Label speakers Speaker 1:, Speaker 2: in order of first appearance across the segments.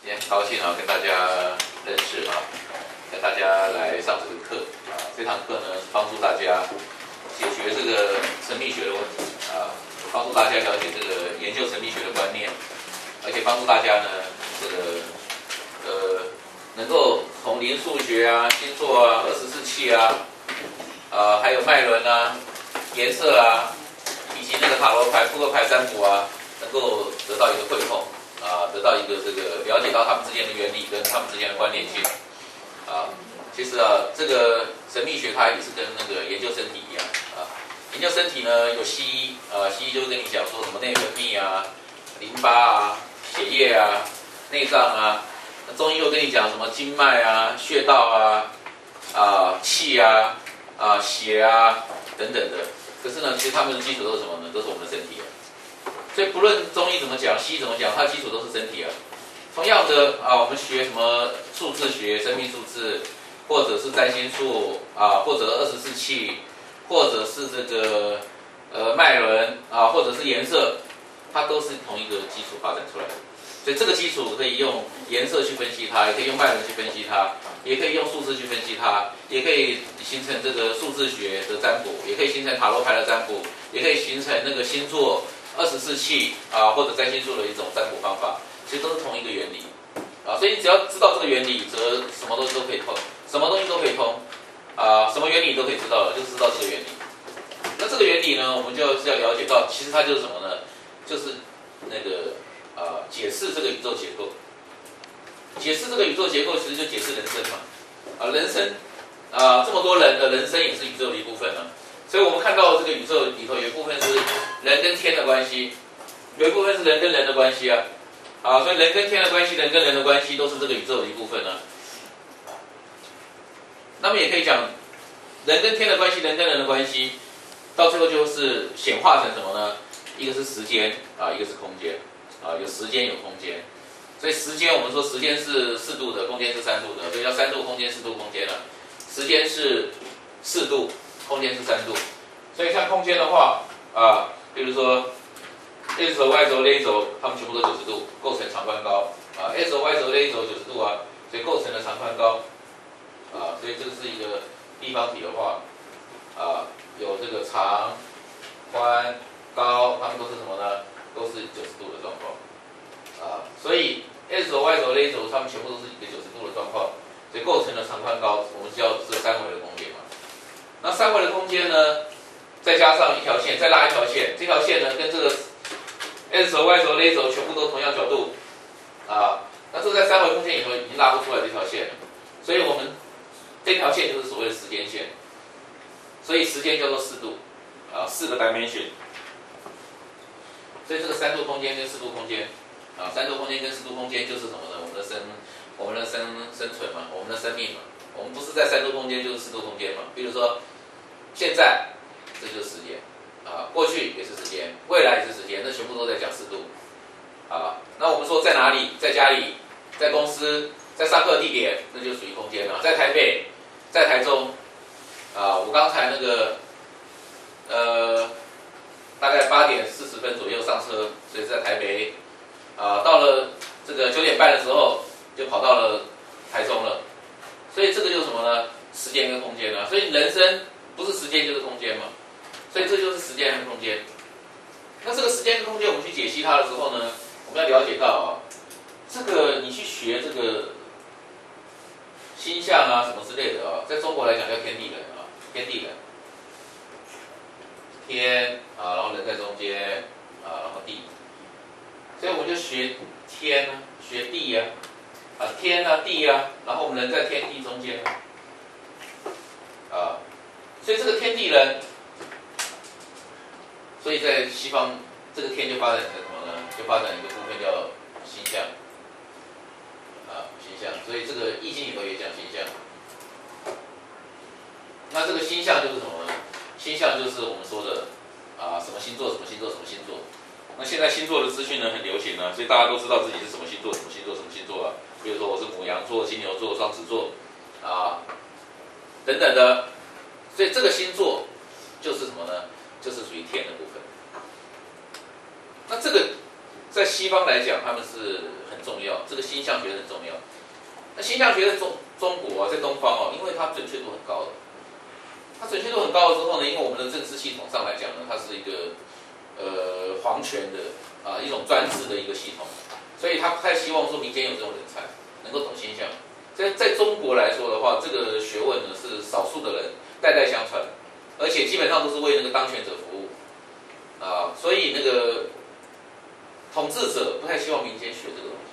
Speaker 1: 今天很高兴跟大家认识跟大家来上这个课这堂课呢是帮助大家解决这个神秘学的问题帮助大家了解这个研究神秘学的观念，而且帮助大家呢能够从灵数学星座24气还有脉轮颜色以及那个塔罗牌、扑克牌占卜能够得到一个汇通得到一个这个了解到他们之间的原理跟他们之间的关联性其实这个神秘学它也是跟那个研究身体一样研究身体呢有西医西医就会跟你讲说什么内分泌淋巴血液内脏中医又跟你讲什么经脉穴道气血等等的。可是呢，其实他们的基础都是什么呢？都是我们的身体所以不论中医怎么讲，西医怎么讲，它的基础都是身体同样的我们学什么数字学、生命数字，或者是占星术或者24气，或者是这个脉轮或者是颜色，它都是同一个基础发展出来的。所以这个基础可以用颜色去分析它，也可以用脉轮去分析它，也可以用数字去分析它，也可以形成这个数字学的占卜，也可以形成塔罗牌的占卜，也可以形成那个星座24气或者占星术的一种占卜方法，其实都是同一个原理所以你只要知道这个原理，则什么东西都可以通，什么东西都可以通什么原理都可以知道了，就知道这个原理。那这个原理呢，我们就是要了解到，其实它就是什么呢？就是那个解释这个宇宙结构。解释这个宇宙结构，其实就解释人生嘛人生这么多人的人生也是宇宙的一部分所以我们看到这个宇宙里头有一部分是人跟天的关系，有一部分是人跟人的关系所以人跟天的关系，人跟人的关系都是这个宇宙的一部分那么也可以讲人跟天的关系，人跟人的关系到最后就是显化成什么呢？一个是时间一个是空间有时间有空间。所以时间我们说时间是4度的，空间是3度的，所以叫3度空间4度空间时间是4度，空间是3度。所以像空间的话比如说 X 轴、Y 轴、Z 轴，它们全部都90度，构成长宽高X 轴、Y 轴、Z 轴90度所以构成了长宽高所以这个是一个立方体的话有这个长、宽、高，它们都是什么呢？都是90度的状况所以 X 轴、Y 轴、Z 轴，它们全部都是一个90度的状况，所以构成了长宽高，我们叫这三维的空间那三维的空间呢，再加上一条线，再拉一条线，这条线呢跟这个 X 轴、Y 轴、Z 轴全部都同样角度那这在三维空间里头已经拉不出来这条线了，所以我们这条线就是所谓的时间线，所以时间叫做4度4个 dimension。所以这个3度空间跟4度空间3度空间跟4度空间就是什么呢？我们的生存嘛，我们的生命嘛。我们不是在3度空间就是4度空间嘛。比如说现在这就是时间过去也是时间，未来也是时间，那全部都在讲4度那我们说在哪里？在家里，在公司，在上课地点，那就属于空间了。在台北，在台中我刚才那个大概8点40分左右上车，所以在台北到了这个9点半的时候就跑到了台中了，所以这个就是什么呢？时间跟空间所以人生不是时间就是空间嘛，所以这就是时间和空间。那这个时间跟空间我们去解析它的时候呢，我们要了解到这个你去学这个星象什么之类的在中国来讲叫天地人天地人，天然后人在中间然后地，所以我们就学天学地天地然后我们人在天地中间所以这个天地人，所以在西方这个天就发展成什么呢？就发展一个部分叫星象星象，所以这个易经里头也讲星象。那这个星象就是什么呢？星象就是我们说的什么星座什么星座什么星座。那现在星座的资讯呢很流行所以大家都知道自己是什么星座什么星座什么星座比如说我是牡羊座、金牛座、双子座等等的。所以这个星座就是什么呢？就是属于天的部分。那这个在西方来讲，他们是很重要，这个星象学很重要。那星象学在中国啊，在东方哦，因为它准确度很高的，它准确度很高了之后呢，因为我们的政治系统上来讲呢，它是一个皇权的一种专制的一个系统，所以他不太希望说民间有这种人才能够懂星象。在中国来说的话，这个学问呢是少数的人代代相传，而且基本上都是为那个当权者服务所以那个统治者不太希望民间学这个东西，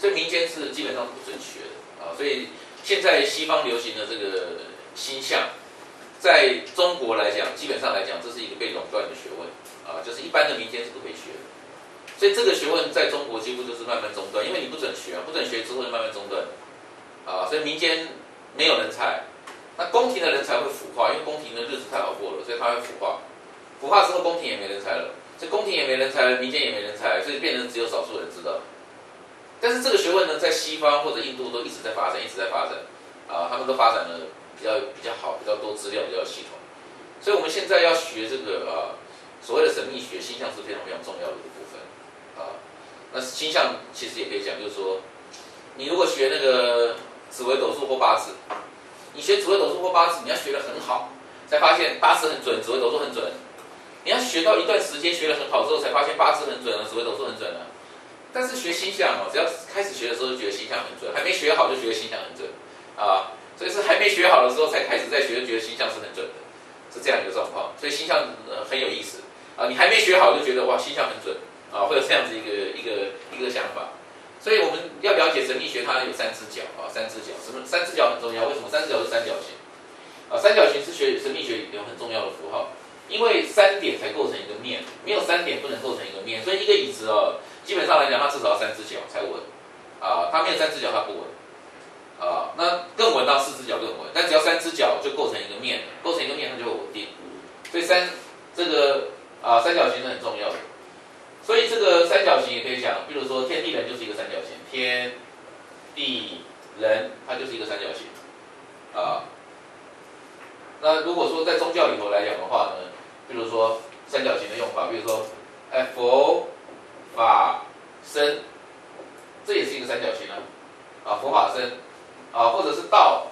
Speaker 1: 所以民间是基本上是不准学的所以现在西方流行的这个星象，在中国来讲，基本上来讲，这是一个被垄断的学问就是一般的民间是不可以学的。所以这个学问在中国几乎就是慢慢中断，因为你不准学不准学之后就慢慢中断所以民间没有人才，那宫廷的人才会腐化，因为宫廷的日子太好过了，所以它会腐化。腐化之后，宫廷也没人才了，所以宫廷也没人才了，民间也没人才，所以变成只有少数人知道。但是这个学问呢，在西方或者印度都一直在发展，一直在发展他们都发展的比较好，比较多资料，比较系统。所以我们现在要学这个所谓的神秘学，星象是非常非常重要的一个部分那星象其实也可以讲，就是说，你如果学那个紫微斗数或八字，你学紫微斗数或八字，你要学得很好，才发现八字很准，紫微斗数很准。你要学到一段时间学得很好之后，才发现八字很准紫微斗数很准但是学星象只要开始学的时候就觉得星象很准，还没学好就觉得星象很准所以是还没学好的时候才开始在学，就觉得星象是很准的，是这样一个状况。所以星象很有意思你还没学好就觉得哇星象很准会有这样子一个想法。所以我们要了解神秘学，它有三只脚三只脚，什么三只脚很重要？为什么三只脚是三角形三角形是神秘学里面很重要的符号，因为3点才构成一个面，没有3点不能构成一个面，所以一个椅子基本上来讲，它至少要3只脚才稳它没有3只脚它不稳那更稳到4只脚更稳，但只要3只脚就构成一个面，构成一个面它就会稳定。所以这个三角形是很重要的。所以这个三角形也可以讲，比如说天地人就是一个三角形，天地人它就是一个三角形那如果说在宗教里头来讲的话呢，比如说三角形的用法，比如说佛法僧，这也是一个三角形佛法僧或者是道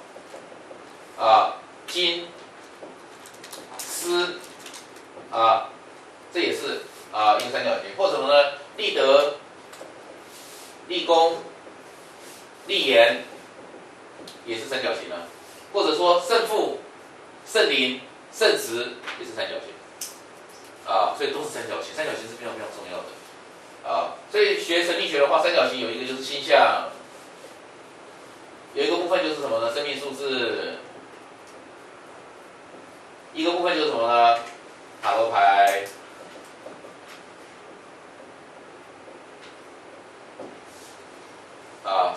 Speaker 1: 经师这也是一个三角形，或者什么呢？立德、立功、立言也是三角形或者说圣父、圣灵、圣子也是三角形所以都是三角形，三角形是非常非常重要的所以学神秘学的话，三角形有一个就是星象，有一个部分就是什么呢？生命数字，一个部分就是什么呢？塔罗牌。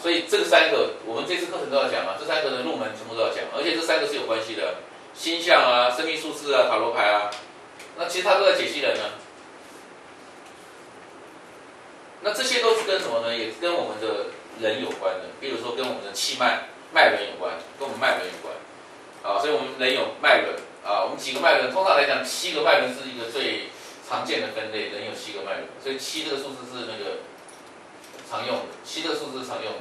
Speaker 1: 所以这个3个，我们这次课程都要讲这3个的入门全部都要讲，而且这3个是有关系的，星象生命数字塔罗牌那其实它都在解析人那这些都是跟什么呢？也跟我们的人有关的，比如说跟我们的气脉轮有关，跟我们脉轮有关所以我们人有脉轮我们几个脉轮，通常来讲7个脉轮是一个最常见的分类，人有7个脉轮，所以7这个数字是那个常用的，7这个数字是常用的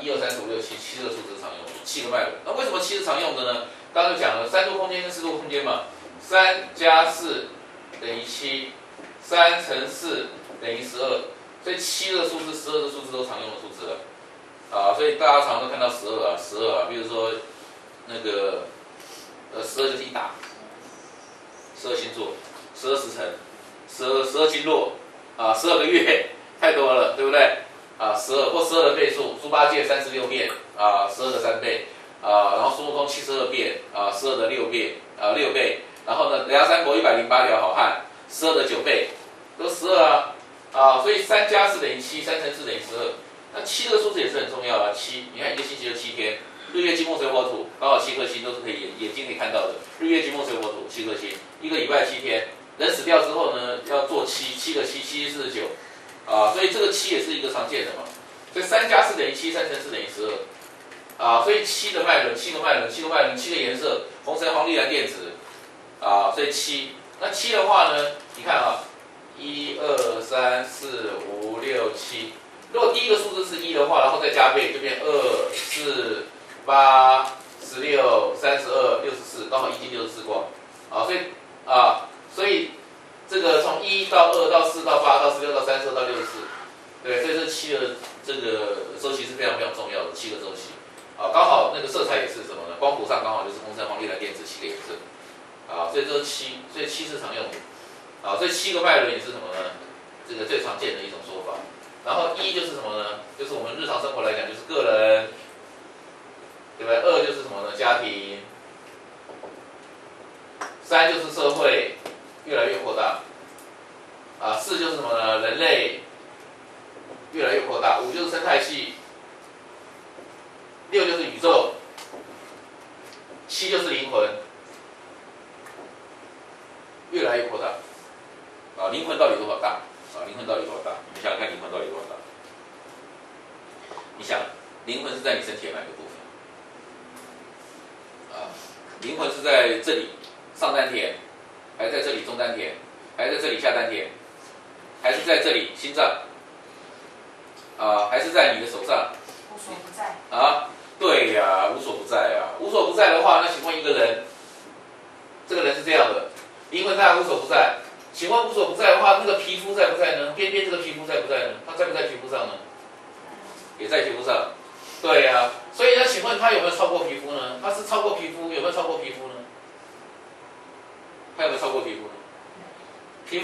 Speaker 1: 1、2、3、4、5、6、7，7这个数字是常用的，7个脉轮。那为什么7是常用的呢？刚刚就讲了3度空间跟4度空间嘛，3加4等于7，3乘4等于12，所以7这个数字、12这个数字都常用的数字了所以大家常常都看到12比如说那个12就是一打，12星座，12时辰，12经络12个月，太多了，对不对？12或12的倍数，猪八戒36变12的3倍然后孙悟空72变12的6倍，然后呢，梁山伯108条好汉12的9倍，都12所以3加4等于7，3乘4等于12。那7这个数字也是很重要7，你看一个星期就7天，日月金木水火土，刚好7颗星都是可以眼睛可以看到的，日月金木水火土7颗星，一个礼拜7天，人死掉之后呢，要做7个7，7、49所以这个7也是一个常见的嘛，所以3加4等于7，3乘4等于12所以7个脉轮，7个脉轮，7个颜色，红橙黄绿蓝靛紫所以7那7的话呢，你看啊，1、2、3、4、5、6、7。如果第一个数字是1的话，然后再加倍，就变2、4、8、16、32、64，刚好1进64卦。啊，所以这个从1到2到4到8到16到32到64，对，所以这7的这个周期是非常非常重要的7个周期。啊，刚好那个色彩也是什么呢？光谱上刚好就是红橙黄绿蓝靛紫7个颜色。啊，所以这是7，所以7是常用的。啊，所以7个脉轮也是什么呢？这个最常见的一种说法。然后1就是什么呢？就是我们日常生活来讲就是个人，对不对？2就是什么呢？家庭。3就是社会越来越扩大。啊，4就是什么呢？人类越来越扩大。5就是生态系。6就是宇宙。7就是灵魂。越来越扩大。啊，灵魂到底多少大？啊，灵魂到底多少大？你们想想看，灵魂到底多少大？你想，灵魂是在你身体的哪个部分？啊，灵魂是在这里上丹田，还是在这里中丹田，还是在这里下丹田，还是在这里心脏？啊，还是在你的手上？
Speaker 2: 无所不在。
Speaker 1: 啊，对呀，无所不在啊。无所不在的话，那请问一个人，这个人是这样的，灵魂当然无所不在。请问无所不在的话，那个皮肤在不在呢？边边这个皮肤在不在呢？它在不在皮肤上呢？也在皮肤上。对呀，所以呢，请问它有没有超过皮肤呢？它是超过皮肤，有没有超过皮肤呢？它有没有超过皮肤呢？皮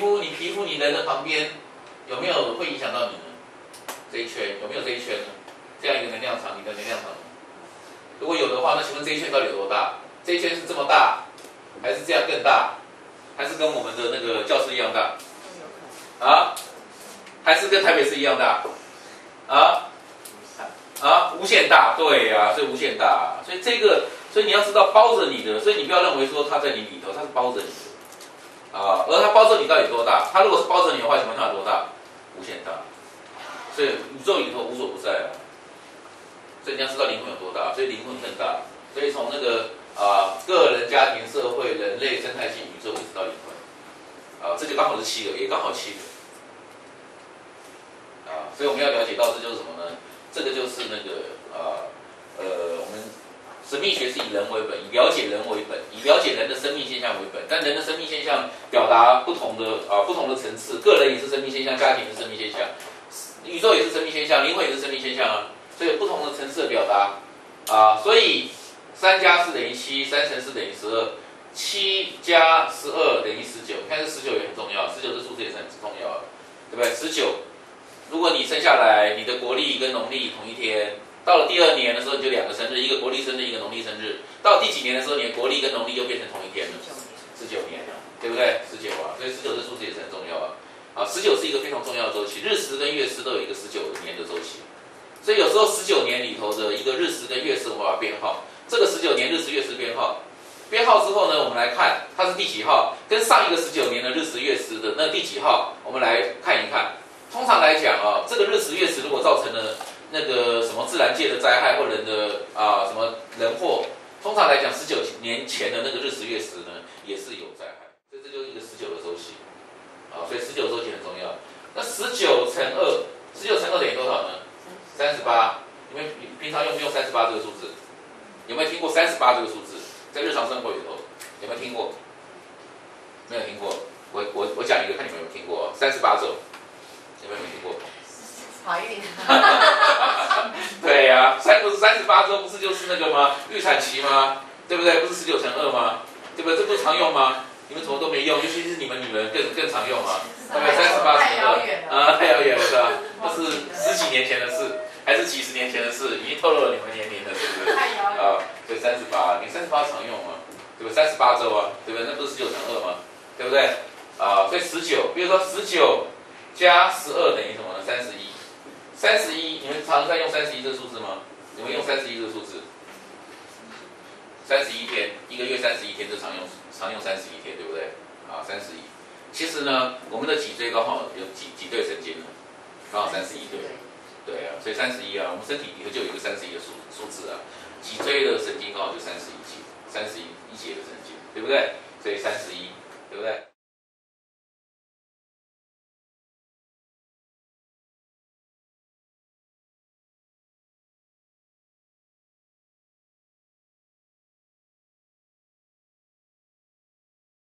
Speaker 1: 肤你人的旁边有没有会影响到你呢？这一圈有没有这一圈呢？这样一个能量场，你的能量场，如果有的话，那请问这一圈到底有多大？这一圈是这么大，还是这样更大？还是跟我们的那个教室一样大？啊？还是跟台北市一样大？无限大，对呀，所以无限大，所以你要知道包着你的，所以你不要认为说它在你里头，它是包着你的，而它包着你到底多大？它如果是包着你的话，请问它有多大？无限大，所以宇宙里头无所不在啊，所以你要知道灵魂有多大，所以灵魂更大，所以从那个个人、家庭、社会、人类、生态系、宇宙一直到灵魂，这就刚好是7个，也刚好7个，所以我们要了解到这就是什么呢？这个就是那个我们神秘学是以人为本，以了解人为本，以了解人的生命现象为本。但人的生命现象表达不同的层次，个人也是生命现象，家庭是生命现象，宇宙也是生命现象，灵魂也是生命现象啊。所以有不同的层次的表达所以3加4等于7，3乘4等于12，7加12等于19。你看这19也很重要，19这数字也是很重要的，对不对？19。如果你生下来，你的国历跟农历同一天，到了第2年的时候，你就2个生日，一个国历生日，一个农历生日。到了第几年的时候，你的国历跟农历又变成同一天了，19年了，对不对？19所以19这数字也是很重要19是一个非常重要的周期，日食跟月食都有一个19年的周期。所以有时候19年里头的一个日食跟月食，我们把它编号。这个19年日食月食编号，编号之后呢，我们来看它是第几号，跟上一个19年的日食月食的那第几号，我们来看一看。通常来讲这个日食月食如果造成了那个什么自然界的灾害或人的什么人祸，通常来讲19年前的那个日食月食呢也是有灾害，所以这就是一个19的周期所以19周期很重要。那19乘2，19乘2等于多少呢？38。你们平常用不用38这个数字？有没有听过38这个数字？在日常生活里头有没有听过？没有听过。我讲一个，看你们有没有听过38周。有没有听过？
Speaker 2: 怀孕。
Speaker 1: 对呀不是38周，不是就是那个吗？预产期吗？对不对？不是19乘2吗？对不对？这不是常用吗？你们怎么都没用？尤其是你们女人更常用啊。对不对？38乘2，太遥远了是吧？这是10几年前的事，还是几十年前的事？已经透露了你们年龄了，是不是？
Speaker 2: 太遥远。
Speaker 1: 所以38，你38常用吗？对不对？38周对不对？那不是19乘2吗？对不对？所以19，比如说19。加12等于什么呢？31，你们常在用31这个数字吗？你们用31这个数字？31天，一个月31天就常用31天，对不对？31。其实呢，我们的脊椎刚好有几对神经呢？刚好31对。对所以31我们身体里头就有一个31的数字脊椎的神经刚好就31节的神经，对不对？所以31，对不对？